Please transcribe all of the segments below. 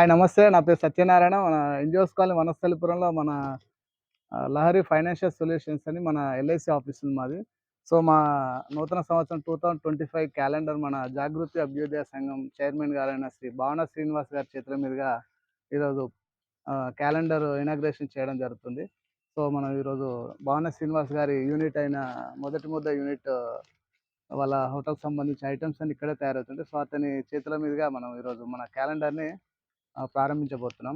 Hi నమస్తే. నా పేరు సత్యనారాయణ. మన ఎన్‌జిఓస్ కాలనీ వనస్థలిపురంలో మన లహరి ఫైనాన్షియల్ సొల్యూషన్స్ అని మన ఎల్ఐసి ఆఫీస్ ఉంది మాది. సో, మా నూతన సంవత్సరం 2025 క్యాలెండర్ మన జాగృతి అభ్యుదయ సంఘం చైర్మన్ గారైన శ్రీ భావన శ్రీనివాస్ గారి చేతుల మీదుగా ఈరోజు క్యాలెండర్ ఇనాగ్రేషన్ చేయడం జరుగుతుంది. సో, మనం ఈరోజు భావన శ్రీనివాస్ గారి యూనిట్ అయిన మొదటి ముద్ద యూనిట్ వాళ్ళ హోటల్‌కి సంబంధించిన ఐటెమ్స్ అన్నీ ఇక్కడే తయారవుతుంటాయి. సో, అతని చేతుల మీదుగా మనం ఈరోజు మన క్యాలెండర్‌ని ప్రారంభించబోతున్నాం.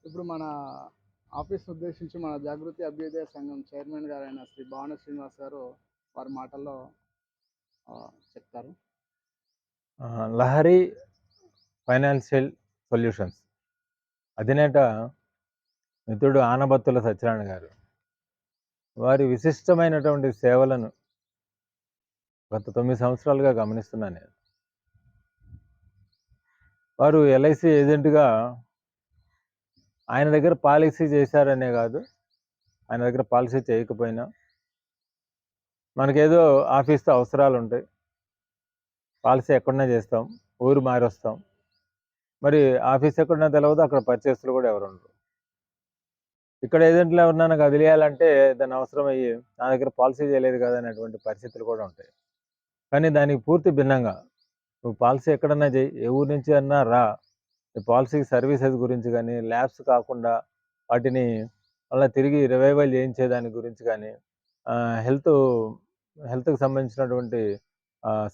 ఇప్పుడు మన ఆఫీస్ ఉద్దేశించి మన జాగృతి అభ్యుదయ సంఘం చైర్మన్ గారైన శ్రీ భావన శ్రీనివాస్ గారు వారి మాటల్లో చెప్తారు. లహరి ఫైనాన్షియల్ సొల్యూషన్స్ అధినేత మిత్రుడు ఆనబత్తుల సత్యనారాయణ గారు వారి విశిష్టమైనటువంటి సేవలను గత 9 సంవత్సరాలుగా గమనిస్తున్నాను నేను. వారు ఎల్ఐసి ఏజెంట్గా ఆయన దగ్గర పాలసీ చేశారనే కాదు, ఆయన దగ్గర పాలసీ చేయకపోయినా మనకేదో ఆఫీస్తో అవసరాలు ఉంటాయి, పాలసీ ఎక్కడన్నా చేస్తాం, ఊరు మారి వస్తాం, మరి ఆఫీస్ ఎక్కడన్నా తెలియదు, అక్కడ పర్చేస్లు కూడా ఎవరు ఉండరు. ఇక్కడ ఏజెంట్లు ఎవరన్నా నాకు వదిలేయాలంటే దాని అవసరం అయ్యి నా దగ్గర పాలసీ చేయలేదు కదా అనేటువంటి పరిస్థితులు కూడా ఉంటాయి. కానీ దానికి పూర్తి భిన్నంగా నువ్వు పాలసీ ఎక్కడన్నా చేయి, ఏ ఊరు నుంచి అన్నా రా, ఈ పాలసీ సర్వీసెస్ గురించి కానీ, ల్యాబ్స్ కాకుండా వాటిని మళ్ళీ తిరిగి రివైవల్ చేయించే దాని గురించి కానీ, హెల్త్కి సంబంధించినటువంటి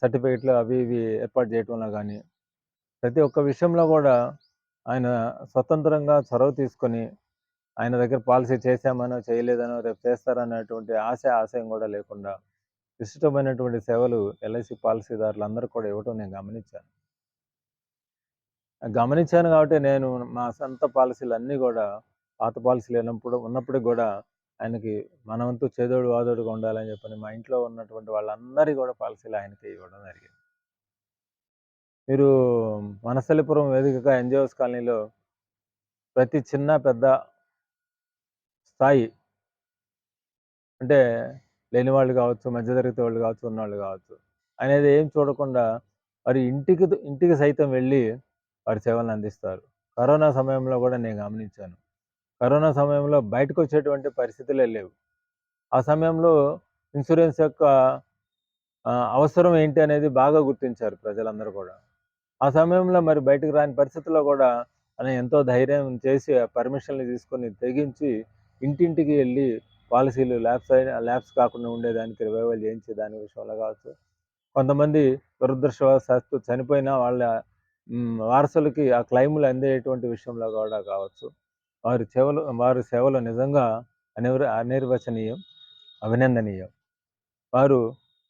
సర్టిఫికెట్లు అవి ఇవి ఏర్పాటు చేయటంలో కానీ, ప్రతి ఒక్క విషయంలో కూడా ఆయన స్వతంత్రంగా చొరవ తీసుకొని ఆయన దగ్గర పాలసీ చేశామనో చేయలేదనో రేపు చేస్తారనేటువంటి ఆశయం కూడా లేకుండా విశిష్టమైనటువంటి సేవలు ఎల్ఐసి పాలసీదారులందరూ కూడా ఇవ్వటం నేను గమనించాను కాబట్టి నేను మా సొంత పాలసీలు అన్నీ కూడా పాత పాలసీలు ఉన్నప్పటికి కూడా ఆయనకి మన వంతు చేదోడు వాదోడుగా ఉండాలని చెప్పని మా ఇంట్లో ఉన్నటువంటి వాళ్ళందరి కూడా పాలసీలు ఆయనకి ఇవ్వడం జరిగింది. మీరు వనస్థలిపురం వేదికగా ఎన్‌జిఓస్ కాలనీలో ప్రతి చిన్న పెద్ద స్థాయి అంటే లేని వాళ్ళు కావచ్చు, మధ్యతరగతి వాళ్ళు కావచ్చు, ఉన్నవాళ్ళు కావచ్చు అనేది ఏం చూడకుండా వారి ఇంటికి సైతం వెళ్ళి వారి సేవలను అందిస్తారు. కరోనా సమయంలో కూడా నేను గమనించాను. కరోనా సమయంలో బయటకు వచ్చేటువంటి పరిస్థితులే లేవు. ఆ సమయంలో ఇన్సూరెన్స్ యొక్క అవసరం ఏంటి అనేది బాగా గుర్తించారు ప్రజలందరూ కూడా. ఆ సమయంలో మరి బయటకు రాని పరిస్థితుల్లో కూడా ఆయన ఎంతో ధైర్యం చేసి పర్మిషన్లు తీసుకొని తెగించి ఇంటింటికి వెళ్ళి పాలసీలు ల్యాబ్స్ కాకుండా ఉండేదానికి రివైవల్ చేయించే దాని విషయంలో కావచ్చు, కొంతమంది దురదృష్టవశాత్తు చనిపోయిన వాళ్ళ వారసులకి ఆ క్లైములు అందేటువంటి విషయంలో కూడా కావచ్చు, వారి సేవలు నిజంగా అనిర్వచనీయం, అభినందనీయం. వారు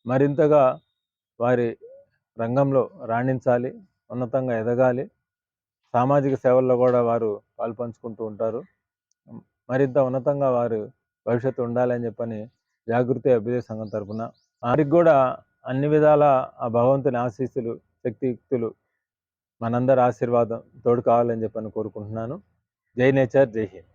మరింతగా వారి రంగంలో రాణించాలి, ఉన్నతంగా ఎదగాలి, సామాజిక సేవల్లో కూడా వారు పాల్పంచుకుంటూ ఉంటారు. మరింత ఉన్నతంగా వారు భవిష్యత్తు ఉండాలని చెప్పని జాగృతి అభ్యుదయ సంఘం తరఫున వారికి కూడా అన్ని విధాల ఆ భగవంతుని ఆశీస్సులు, శక్తియుక్తులు, మనందరి ఆశీర్వాదం తోడు కావాలని చెప్పని కోరుకుంటున్నాను. జై నేచర్, జై హింద్.